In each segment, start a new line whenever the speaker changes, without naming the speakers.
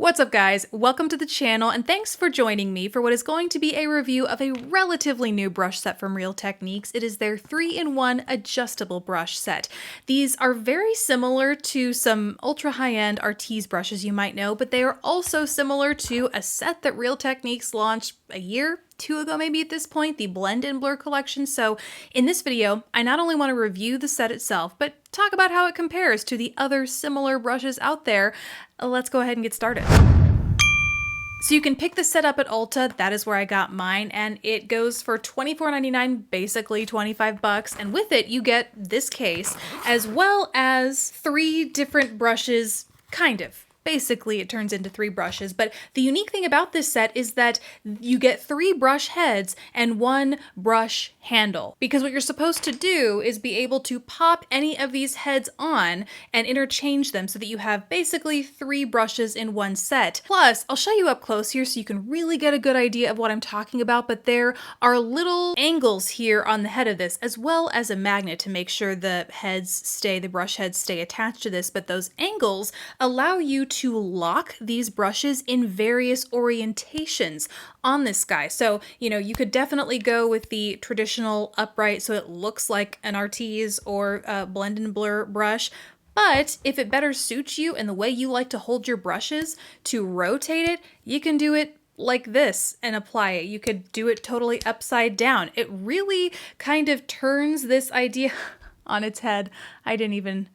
What's up guys, welcome to the channel and thanks for joining me for what is going to be a review of a relatively new brush set from Real Techniques. It is their 3-in-1 adjustable brush set. These are very similar to some ultra high-end Artis brushes you might know, but they are also similar to a set that Real Techniques launched a year, two ago maybe at this point, the Blend and Blur collection. So in this video, I not only want to review the set itself, but talk about how it compares to the other similar brushes out there. Let's go ahead and get started. So you can pick the set up at Ulta, that is where I got mine, and it goes for $24.99, basically 25 bucks, and with it you get this case, as well as 3 different brushes, kind of. Basically, it turns into 3 brushes, but the unique thing about this set is that you get 3 brush heads and 1 brush handle. Because what you're supposed to do is be able to pop any of these heads on and interchange them so that you have basically 3 brushes in one set. Plus, I'll show you up close here so you can really get a good idea of what I'm talking about, but there are little angles here on the head of this, as well as a magnet to make sure the brush heads stay attached to this, but those angles allow you to lock these brushes in various orientations on this guy. So, you could definitely go with the traditional upright so it looks like an Artis or a Blend and Blur brush. But if it better suits you and the way you like to hold your brushes, to rotate it, you can do it like this and apply it. You could do it totally upside down. It really kind of turns this idea on its head. I didn't even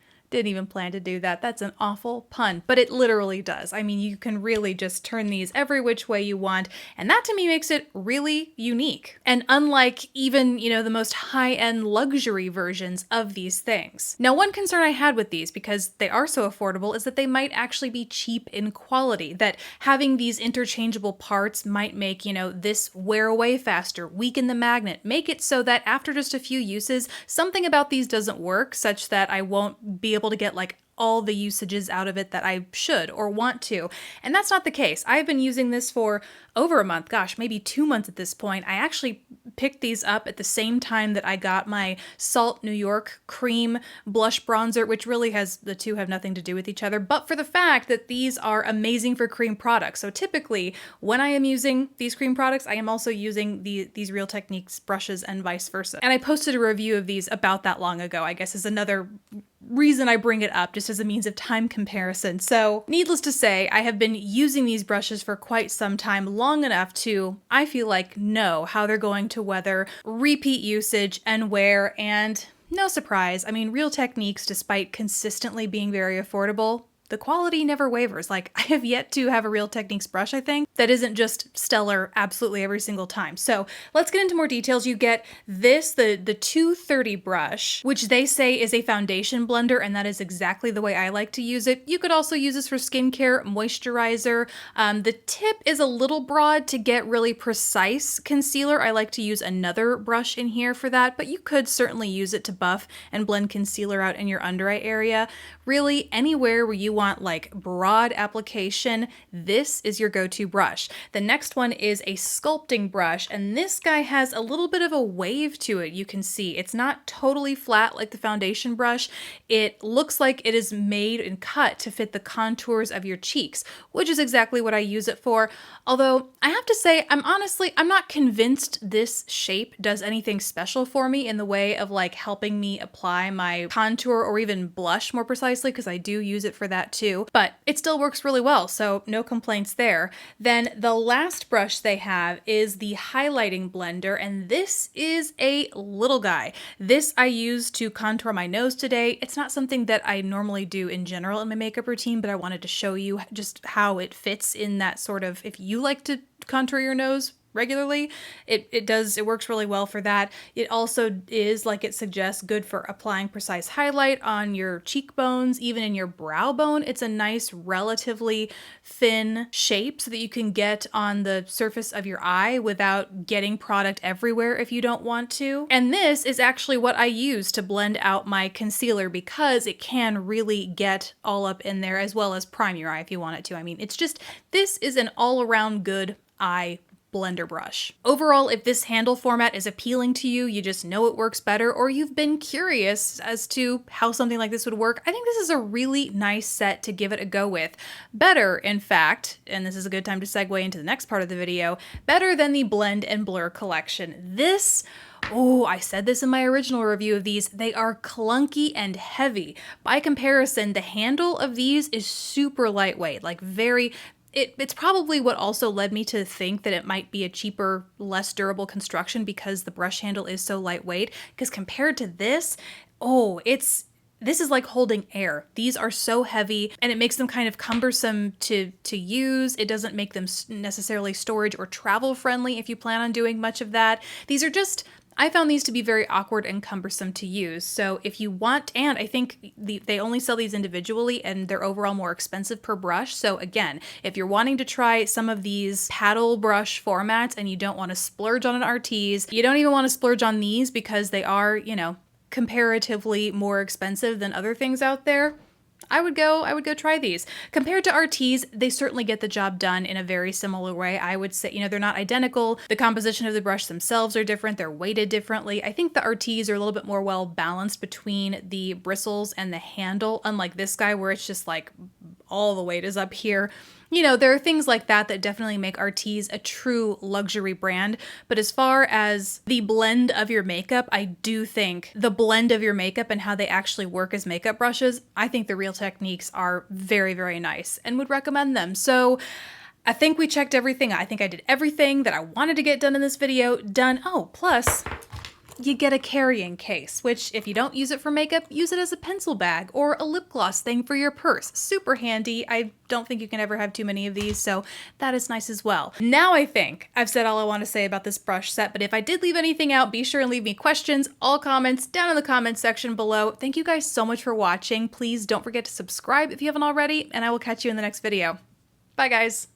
plan to do that. That's an awful pun, but it literally does. I mean, you can really just turn these every which way you want, and that to me makes it really unique. And unlike even, the most high-end luxury versions of these things. Now, one concern I had with these, because they are so affordable, is that they might actually be cheap in quality, that having these interchangeable parts might make, this wear away faster, weaken the magnet, make it so that after just a few uses, something about these doesn't work, such that I won't be able to get like all the usages out of it that I should or want to. And that's not the case. I've been using this for over a month, gosh, maybe 2 months at this point. I actually picked these up at the same time that I got my Salt New York cream blush bronzer, which really the two have nothing to do with each other, but for the fact that these are amazing for cream products. So typically when I am using these cream products, I am also using these Real Techniques brushes and vice versa. And I posted a review of these about that long ago, I guess is another reason I bring it up, just as a means of time comparison. So needless to say, I have been using these brushes for quite some time, long enough to, I feel like, know how they're going to weather repeat usage and wear, and no surprise, I mean, Real Techniques, despite consistently being very affordable, the quality never wavers. Like, I have yet to have a Real Techniques brush, I think, that isn't just stellar absolutely every single time. So let's get into more details. You get this, the 230 brush, which they say is a foundation blender, and that is exactly the way I like to use it. You could also use this for skincare, moisturizer. The tip is a little broad to get really precise concealer. I like to use another brush in here for that, but you could certainly use it to buff and blend concealer out in your under eye area. Really, anywhere where you want like broad application, this is your go-to brush. The next one is a sculpting brush, and this guy has a little bit of a wave to it. You can see it's not totally flat like the foundation brush. It looks like it is made and cut to fit the contours of your cheeks, which is exactly what I use it for. Although I have to say, I'm not convinced this shape does anything special for me in the way of like helping me apply my contour or even blush more precisely, because I do use it for that too, but it still works really well, so no complaints there. Then the last brush they have is the highlighting blender, and this is a little guy. This I use to contour my nose today. It's not something that I normally do in general in my makeup routine, but I wanted to show you just how it fits in that sort of, if you like to contour your nose regularly, it works really well for that. It also is, like it suggests, good for applying precise highlight on your cheekbones, even in your brow bone. It's a nice, relatively thin shape so that you can get on the surface of your eye without getting product everywhere if you don't want to. And this is actually what I use to blend out my concealer, because it can really get all up in there, as well as prime your eye if you want it to. I mean, this is an all-around good eye blender brush. Overall, if this handle format is appealing to you, you just know it works better, or you've been curious as to how something like this would work, I think this is a really nice set to give it a go with. Better, in fact, and this is a good time to segue into the next part of the video, better than the Blend and Blur collection. This, oh, I said this in my original review of these, they are clunky and heavy. By comparison, the handle of these is super lightweight, like very, it's probably what also led me to think that it might be a cheaper, less durable construction because the brush handle is so lightweight. Because compared to this, oh, this is like holding air. These are so heavy and it makes them kind of cumbersome to use. It doesn't make them necessarily storage or travel friendly if you plan on doing much of that. These are just, I found these to be very awkward and cumbersome to use. So if you want, and I think they only sell these individually and they're overall more expensive per brush. So again, if you're wanting to try some of these paddle brush formats and you don't want to splurge on an Artis, you don't even want to splurge on these because they are, you know, comparatively more expensive than other things out there, I would go try these. Compared to Artis, they certainly get the job done in a very similar way. I would say, you know, they're not identical. The composition of the brush themselves are different. They're weighted differently. I think the Artis are a little bit more well balanced between the bristles and the handle, unlike this guy where it's just like all the weight is up here. You know, there are things like that that definitely make Artis a true luxury brand. But as far as the blend of your makeup, I do think the blend of your makeup and how they actually work as makeup brushes, I think the Real Techniques are very, very nice and would recommend them. So I think we checked everything. I think I did everything that I wanted to get done in this video done. Oh, plus you get a carrying case, which if you don't use it for makeup, use it as a pencil bag or a lip gloss thing for your purse. Super handy. I don't think you can ever have too many of these, so that is nice as well. Now I think I've said all I want to say about this brush set, but if I did leave anything out, be sure and leave me questions, all comments down in the comments section below. Thank you guys so much for watching. Please don't forget to subscribe if you haven't already, and I will catch you in the next video. Bye guys.